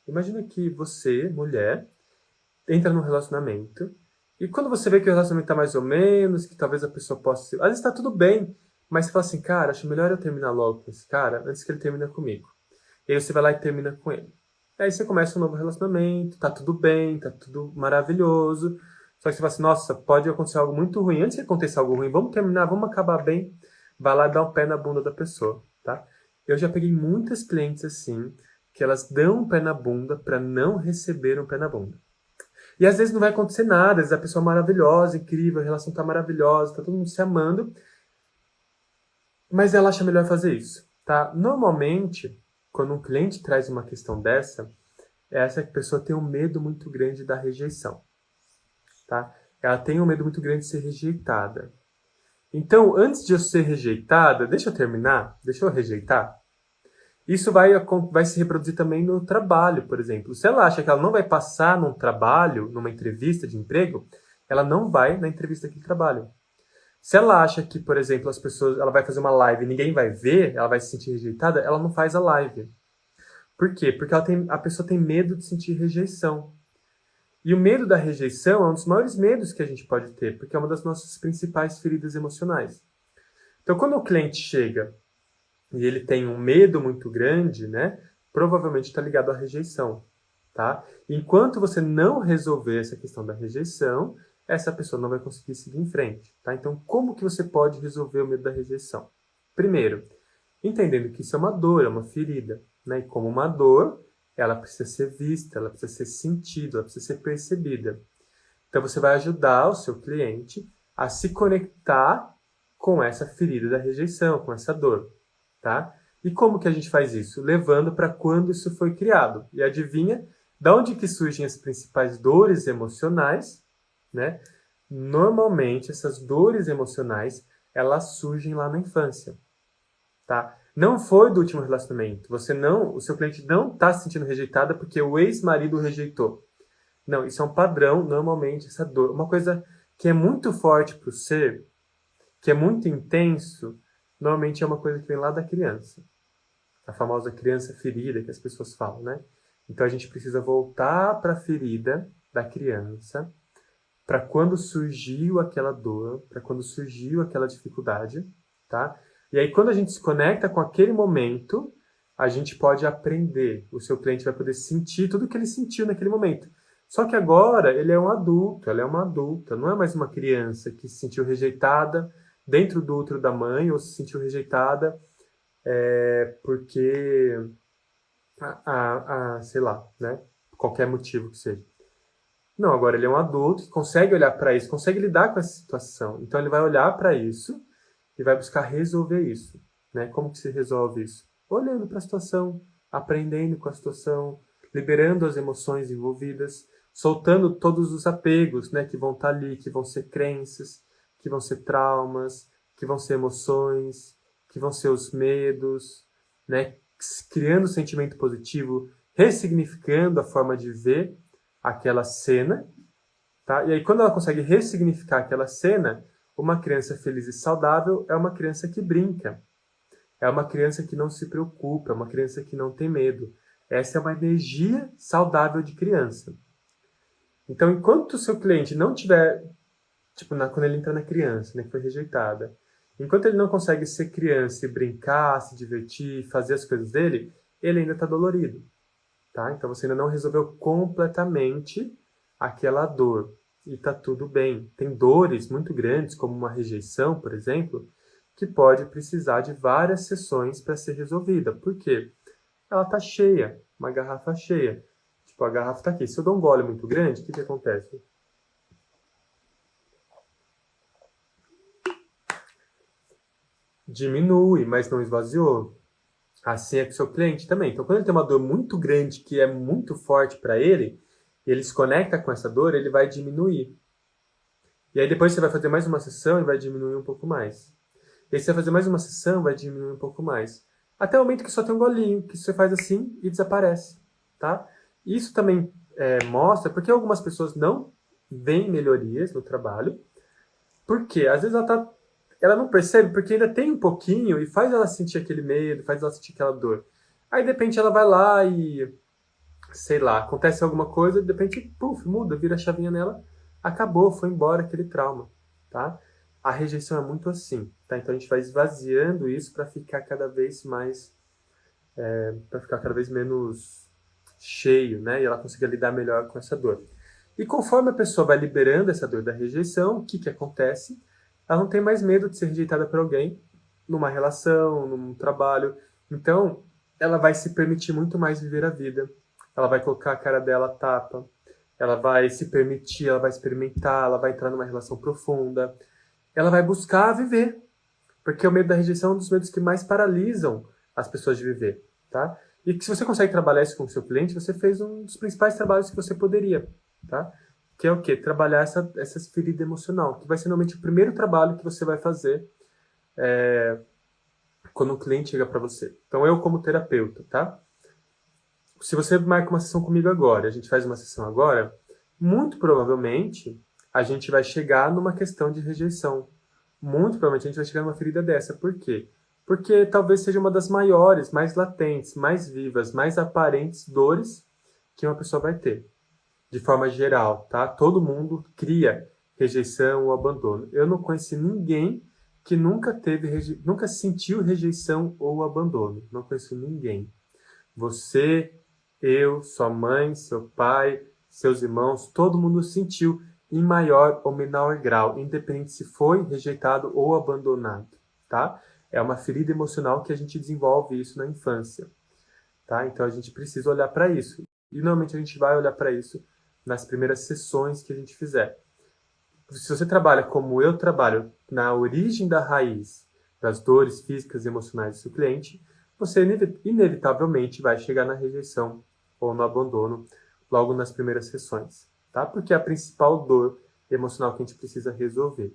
Imagina que você, mulher, entra num relacionamento e quando você vê que o relacionamento tá mais ou menos, que talvez a pessoa possa ser... Às vezes tá tudo bem, mas você fala assim, cara, acho melhor eu terminar logo com esse cara antes que ele termine comigo. E aí você vai lá e termina com ele. Aí você começa um novo relacionamento, tá tudo bem, tá tudo maravilhoso. Só que você fala assim, nossa, pode acontecer algo muito ruim. Antes que aconteça algo ruim, vamos terminar, vamos acabar bem. Vai lá e dá um pé na bunda da pessoa, tá? Eu já peguei muitas clientes assim, que elas dão um pé na bunda para não receber um pé na bunda. E às vezes não vai acontecer nada, às vezes a pessoa é maravilhosa, incrível, a relação tá maravilhosa, tá todo mundo se amando, mas ela acha melhor fazer isso, tá? Normalmente, quando um cliente traz uma questão dessa, essa pessoa tem um medo muito grande da rejeição, tá? Ela tem um medo muito grande de ser rejeitada. Então, antes de eu ser rejeitada, deixa eu terminar, deixa eu rejeitar. Isso vai se reproduzir também no trabalho, por exemplo. Se ela acha que ela não vai passar num trabalho, numa entrevista de emprego, ela não vai na entrevista daquele trabalho. Se ela acha que, por exemplo, ela vai fazer uma live e ninguém vai ver, ela vai se sentir rejeitada, ela não faz a live. Por quê? Porque a pessoa tem medo de sentir rejeição. E o medo da rejeição é um dos maiores medos que a gente pode ter, porque é uma das nossas principais feridas emocionais. Então, quando o cliente chega e ele tem um medo muito grande, né, provavelmente está ligado à rejeição, tá? Enquanto você não resolver essa questão da rejeição, essa pessoa não vai conseguir seguir em frente, tá? Então, como que você pode resolver o medo da rejeição? Primeiro, entendendo que isso é uma dor, é uma ferida, né? E como uma dor, ela precisa ser vista, ela precisa ser sentida, ela precisa ser percebida. Então, você vai ajudar o seu cliente a se conectar com essa ferida da rejeição, com essa dor, tá? E como que a gente faz isso? Levando para quando isso foi criado. E adivinha, da onde que surgem as principais dores emocionais, né? Normalmente, essas dores emocionais, elas surgem lá na infância, tá? Não foi do último relacionamento. O seu cliente não está se sentindo rejeitada porque o ex-marido o rejeitou. Não, isso é um padrão, normalmente, essa dor. Uma coisa que é muito forte para o ser, que é muito intenso, normalmente é uma coisa que vem lá da criança. A famosa criança ferida que as pessoas falam, né? Então a gente precisa voltar para a ferida da criança, para quando surgiu aquela dor, para quando surgiu aquela dificuldade, tá? E aí quando a gente se conecta com aquele momento, a gente pode aprender. O seu cliente vai poder sentir tudo o que ele sentiu naquele momento. Só que agora ele é um adulto, ela é uma adulta, não é mais uma criança que se sentiu rejeitada dentro do útero da mãe ou se sentiu rejeitada porque, sei lá, né? Qualquer motivo que seja. Não, agora ele é um adulto que consegue olhar para isso, consegue lidar com essa situação. Então ele vai olhar para isso e vai buscar resolver isso, né? Como que se resolve isso? Olhando para a situação, aprendendo com a situação, liberando as emoções envolvidas, soltando todos os apegos, né, que vão estar ali, que vão ser crenças, que vão ser traumas, que vão ser emoções, que vão ser os medos, né? Criando um sentimento positivo, ressignificando a forma de ver aquela cena, tá? E aí quando ela consegue ressignificar aquela cena, uma criança feliz e saudável é uma criança que brinca, é uma criança que não se preocupa, é uma criança que não tem medo. Essa é uma energia saudável de criança. Então, enquanto o seu cliente não tiver, tipo, quando ele entra na criança, né, que foi rejeitada, enquanto ele não consegue ser criança e brincar, se divertir, fazer as coisas dele, ele ainda está dolorido, tá? Então você ainda não resolveu completamente aquela dor e tá tudo bem. Tem dores muito grandes, como uma rejeição, por exemplo, que pode precisar de várias sessões para ser resolvida. Por quê? Ela tá cheia, uma garrafa cheia. Tipo, a garrafa tá aqui. Se eu dou um gole muito grande, o que que acontece? Diminui, mas não esvaziou. Assim é com o seu cliente também. Então, quando ele tem uma dor muito grande, que é muito forte para ele, e ele se conecta com essa dor, ele vai diminuir. E aí depois você vai fazer mais uma sessão e vai diminuir um pouco mais. E aí você vai fazer mais uma sessão, vai diminuir um pouco mais. Até o momento que só tem um golinho, que você faz assim e desaparece, tá? Isso também mostra porque algumas pessoas não veem melhorias no trabalho. Por quê? Às vezes ela não percebe porque ainda tem um pouquinho e faz ela sentir aquele medo, faz ela sentir aquela dor. Aí de repente ela vai lá e sei lá, acontece alguma coisa, de repente, puf, muda, vira a chavinha nela, acabou, foi embora aquele trauma, tá? A rejeição é muito assim, tá? Então a gente vai esvaziando isso para ficar cada vez mais, para ficar cada vez menos cheio, né? E ela consiga lidar melhor com essa dor. E conforme a pessoa vai liberando essa dor da rejeição, o que que acontece? Ela não tem mais medo de ser rejeitada por alguém numa relação, num trabalho. Então, ela vai se permitir muito mais viver a vida. Ela vai colocar a cara dela à tapa. Ela vai se permitir, ela vai experimentar, ela vai entrar numa relação profunda. Ela vai buscar viver. Porque o medo da rejeição é um dos medos que mais paralisam as pessoas de viver, tá? E que se você consegue trabalhar isso com o seu cliente, você fez um dos principais trabalhos que você poderia, tá? Que é o quê? Trabalhar essa ferida emocional, que vai ser normalmente o primeiro trabalho que você vai fazer quando o cliente chega para você. Então, eu como terapeuta, tá? Se você marca uma sessão comigo agora, a gente faz uma sessão agora, muito provavelmente a gente vai chegar numa questão de rejeição. Muito provavelmente a gente vai chegar numa ferida dessa. Por quê? Porque talvez seja uma das maiores, mais latentes, mais vivas, mais aparentes dores que uma pessoa vai ter. De forma geral, tá? Todo mundo cria rejeição ou abandono. Eu não conheci ninguém que nunca sentiu rejeição ou abandono. Não conheço ninguém. Você, eu, sua mãe, seu pai, seus irmãos, todo mundo sentiu em maior ou menor grau, independente se foi rejeitado ou abandonado, tá? É uma ferida emocional que a gente desenvolve isso na infância, tá? Então a gente precisa olhar para isso. E normalmente a gente vai olhar para isso nas primeiras sessões que a gente fizer. Se você trabalha como eu trabalho, na origem da raiz das dores físicas e emocionais do seu cliente, você inevitavelmente vai chegar na rejeição ou no abandono logo nas primeiras sessões, tá? Porque é a principal dor emocional que a gente precisa resolver.